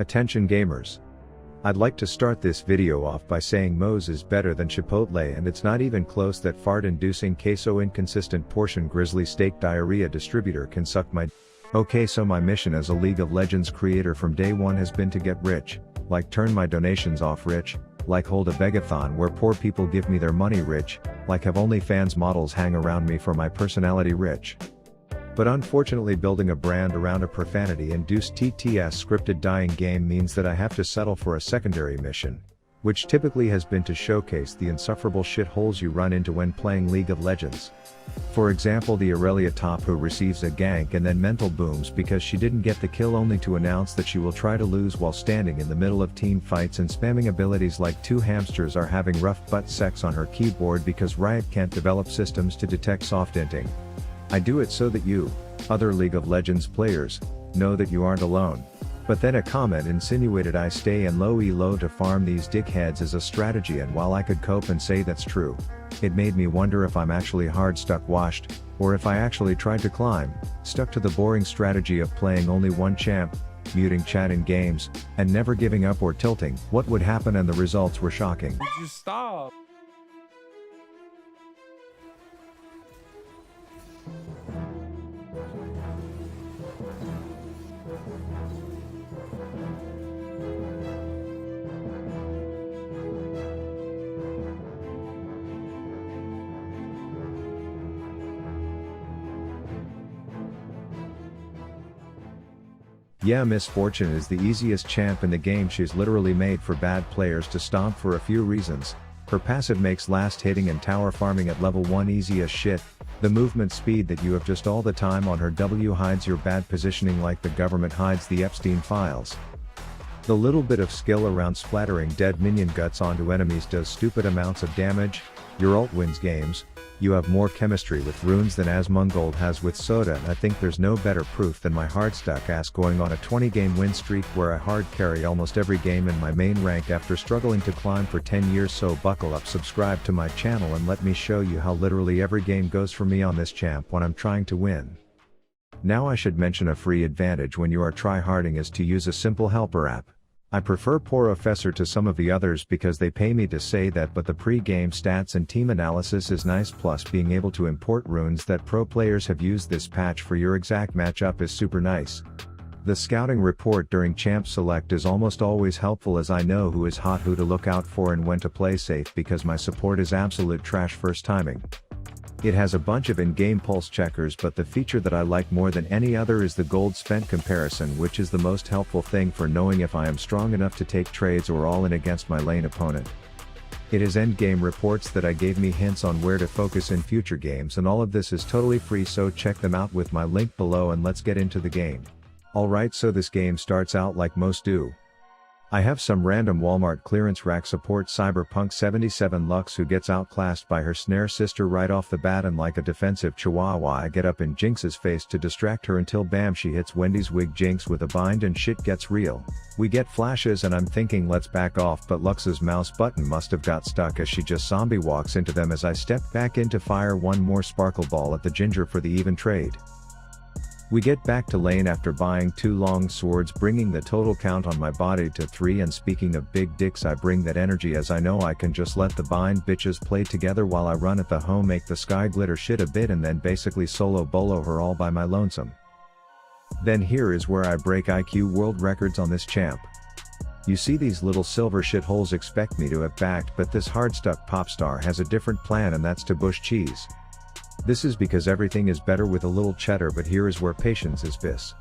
Attention gamers. I'd like to start this video off by saying Moe's is better than Chipotle, and it's not even close that fart-inducing queso inconsistent portion grizzly steak diarrhea distributor can suck my Okay, so my mission as a League of Legends creator from day one has been to get rich, like turn my donations off rich, like hold a begathon where poor people give me their money rich, like have OnlyFans models hang around me for my personality rich. But unfortunately, building a brand around a profanity-induced TTS scripted dying game means that I have to settle for a secondary mission, which typically has been to showcase the insufferable shitholes you run into when playing League of Legends. For example, the Aurelia top who receives a gank and then mental booms because she didn't get the kill, only to announce that she will try to lose while standing in the middle of team fights and spamming abilities like two hamsters are having rough butt sex on her keyboard because Riot can't develop systems to detect soft inting. I do it so that you, other League of Legends players, know that you aren't alone. But then a comment insinuated I stay in low elo to farm these dickheads as a strategy, and while I could cope and say that's true, it made me wonder if I'm actually hard stuck washed, or if I actually tried to climb, stuck to the boring strategy of playing only one champ, muting chat in games, and never giving up or tilting, what would happen, and the results were shocking. Would you stop? Yeah, Miss Fortune is the easiest champ in the game. She's literally made for bad players to stomp for a few reasons. Her passive makes last hitting and tower farming at level 1 easy as shit. The movement speed that you have just all the time on her W hides your bad positioning like the government hides the Epstein files. The little bit of skill around splattering dead minion guts onto enemies does stupid amounts of damage. Your ult wins games. You have more chemistry with runes than Asmongold has with Soda, and I think there's no better proof than my hard stuck ass going on a 20-game win streak where I hard carry almost every game in my main rank after struggling to climb for 10 years. So buckle up, subscribe to my channel, and let me show you how literally every game goes for me on this champ when I'm trying to win. Now I should mention a free advantage when you are tryharding is to use a simple helper app. I prefer Porofessor to some of the others because they pay me to say that, but the pre-game stats and team analysis is nice, plus being able to import runes that pro players have used this patch for your exact matchup is super nice. The scouting report during champ select is almost always helpful, as I know who is hot, who to look out for, and when to play safe, because my support is absolute trash first timing. It has a bunch of in-game pulse checkers, but the feature that I like more than any other is the gold spent comparison, which is the most helpful thing for knowing if I am strong enough to take trades or all in against my lane opponent. It has endgame reports that I gave me hints on where to focus in future games, and all of this is totally free, so check them out with my link below, and let's get into the game. Alright, so this game starts out like most do. I have some random Walmart clearance rack support Cyberpunk 77 Lux who gets outclassed by her snare sister right off the bat, and like a defensive chihuahua I get up in Jinx's face to distract her until bam, she hits Wendy's wig Jinx with a bind and shit gets real. We get flashes and I'm thinking let's back off, but Lux's mouse button must have got stuck as she just zombie walks into them as I step back in to fire one more sparkle ball at the ginger for the even trade. We get back to lane after buying 2 long swords, bringing the total count on my body to 3, and speaking of big dicks, I bring that energy as I know I can just let the bind bitches play together while I run at the home, make the sky glitter shit a bit, and then basically solo bolo her all by my lonesome. Then here is where I break IQ world records on this champ. You see, these little silver shitholes expect me to have backed, but this hard-stuck pop star has a different plan, and that's to bush cheese. This is because everything is better with a little cheddar, but here is where patience is bis.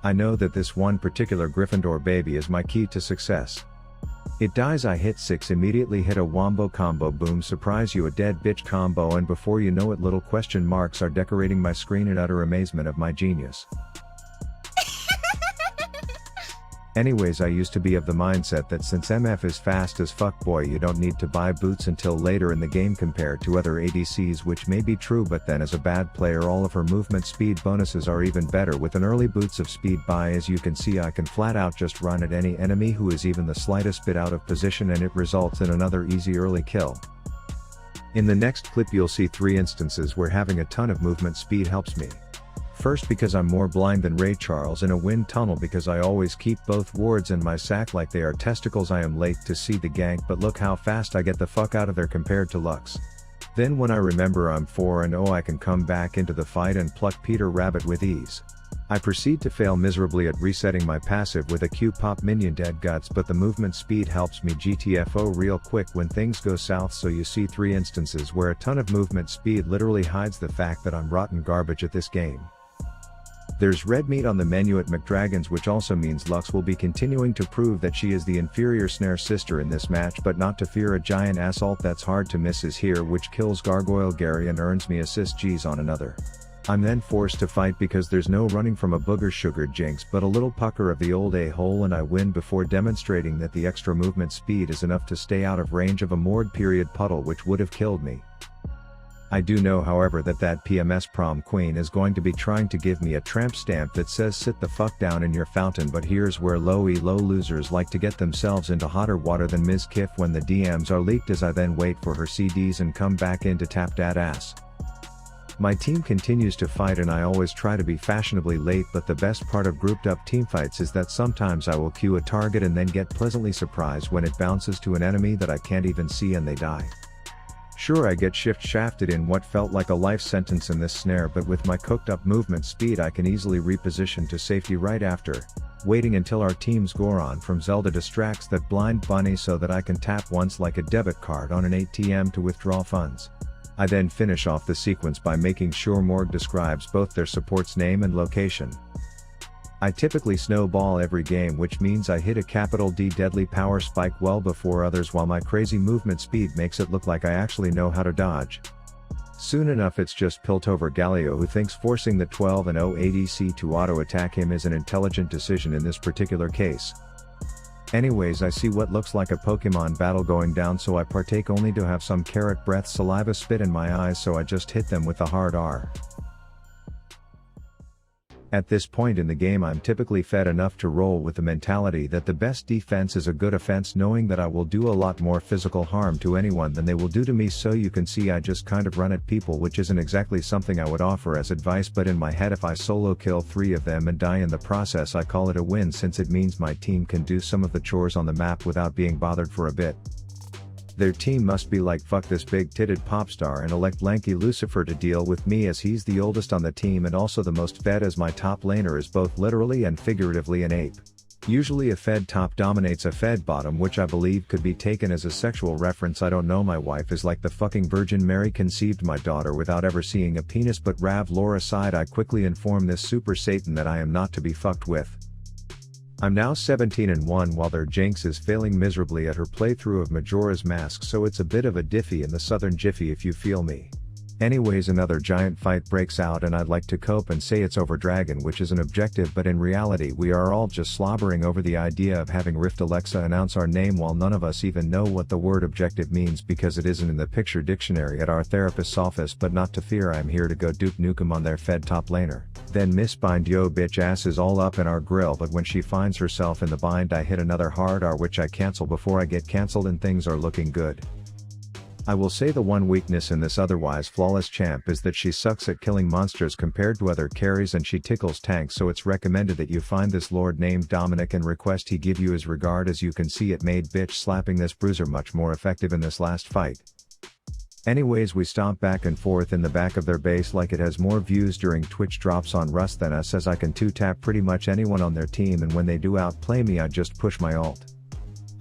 I know that this one particular Gryffindor baby is my key to success. It dies, I hit 6, immediately hit a wombo combo, boom, surprise you, a dead bitch combo, and before you know it, little question marks are decorating my screen in utter amazement of my genius. Anyways, I used to be of the mindset that since MF is fast as fuck, boy, you don't need to buy boots until later in the game compared to other ADCs, which may be true, but then as a bad player all of her movement speed bonuses are even better with an early boots of speed buy. As you can see, I can flat out just run at any enemy who is even the slightest bit out of position, and it results in another easy early kill. In the next clip you'll see 3 instances where having a ton of movement speed helps me. First, because I'm more blind than Ray Charles in a wind tunnel, because I always keep both wards in my sack like they are testicles. I am late to see the gank, but look how fast I get the fuck out of there compared to Lux. Then when I remember I'm 4-0, I can come back into the fight and pluck Peter Rabbit with ease. I proceed to fail miserably at resetting my passive with a Q-pop minion dead guts, but the movement speed helps me GTFO real quick when things go south. So you see 3 instances where a ton of movement speed literally hides the fact that I'm rotten garbage at this game. There's red meat on the menu at McDragon's, which also means Lux will be continuing to prove that she is the inferior snare sister in this match, but not to fear. A giant assault that's hard to miss is here, which kills Gargoyle Gary and earns me assist G's on another. I'm then forced to fight because there's no running from a booger sugar jinx, but a little pucker of the old a-hole, and I win before demonstrating that the extra movement speed is enough to stay out of range of a moored period puddle, which would have killed me. I do know, however, that PMS prom queen is going to be trying to give me a tramp stamp that says sit the fuck down in your fountain, but here's where low losers like to get themselves into hotter water than Ms. Kiff when the DMs are leaked, as I then wait for her CDs and come back in to tap that ass. My team continues to fight and I always try to be fashionably late, but the best part of grouped up teamfights is that sometimes I will cue a target and then get pleasantly surprised when it bounces to an enemy that I can't even see and they die. Sure, I get shift shafted in what felt like a life sentence in this snare, but with my cooked up movement speed I can easily reposition to safety right after, waiting until our team's Goron from Zelda distracts that blind bunny so that I can tap once like a debit card on an ATM to withdraw funds. I then finish off the sequence by making sure Morg describes both their support's name and location. I typically snowball every game, which means I hit a capital D deadly power spike well before others, while my crazy movement speed makes it look like I actually know how to dodge. Soon enough it's just Piltover Galio who thinks forcing the 12-0 ADC to auto-attack him is an intelligent decision in this particular case. Anyways, I see what looks like a Pokemon battle going down, so I partake only to have some carrot breath saliva spit in my eyes, so I just hit them with the hard R. At this point in the game I'm typically fed enough to roll with the mentality that the best defense is a good offense, knowing that I will do a lot more physical harm to anyone than they will do to me, so you can see I just kind of run at people, which isn't exactly something I would offer as advice, but in my head if I solo kill 3 of them and die in the process I call it a win, since it means my team can do some of the chores on the map without being bothered for a bit. Their team must be like, fuck this big-titted pop star and elect lanky Lucifer to deal with me, as he's the oldest on the team and also the most fed, as my top laner is both literally and figuratively an ape. Usually a fed top dominates a fed bottom, which I believe could be taken as a sexual reference. I don't know, my wife is like the fucking Virgin Mary conceived my daughter without ever seeing a penis, but Rav lore aside, I quickly inform this super Satan that I am not to be fucked with. I'm now 17-1 while their Jinx is failing miserably at her playthrough of Majora's Mask, so it's a bit of a diffy in the southern jiffy if you feel me. Anyways, another giant fight breaks out and I'd like to cope and say it's over Dragon, which is an objective, but in reality we are all just slobbering over the idea of having Rift Alexa announce our name while none of us even know what the word objective means because it isn't in the picture dictionary at our therapist's office. But not to fear, I'm here to go Duke Nukem on their fed top laner. Then Miss Bind yo bitch ass is all up in our grill, but when she finds herself in the bind I hit another hard R, which I cancel before I get cancelled, and things are looking good. I will say the one weakness in this otherwise flawless champ is that she sucks at killing monsters compared to other carries, and she tickles tanks, so it's recommended that you find this lord named Dominic and request he give you his regard. As you can see, it made bitch slapping this bruiser much more effective in this last fight. Anyways, we stomp back and forth in the back of their base like it has more views during Twitch drops on Rust than us, as I can 2-tap pretty much anyone on their team, and when they do outplay me I just push my ult.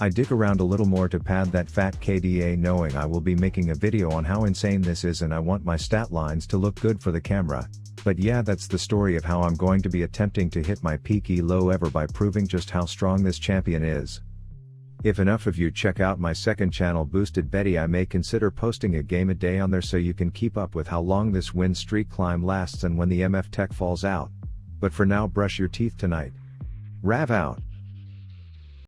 I dig around a little more to pad that fat KDA, knowing I will be making a video on how insane this is and I want my stat lines to look good for the camera. But yeah, that's the story of how I'm going to be attempting to hit my peak elo ever by proving just how strong this champion is. If enough of you check out my second channel, Boosted Betty, I may consider posting a game a day on there so you can keep up with how long this win streak climb lasts and when the MF tech falls out. But for now, brush your teeth tonight. Rav out.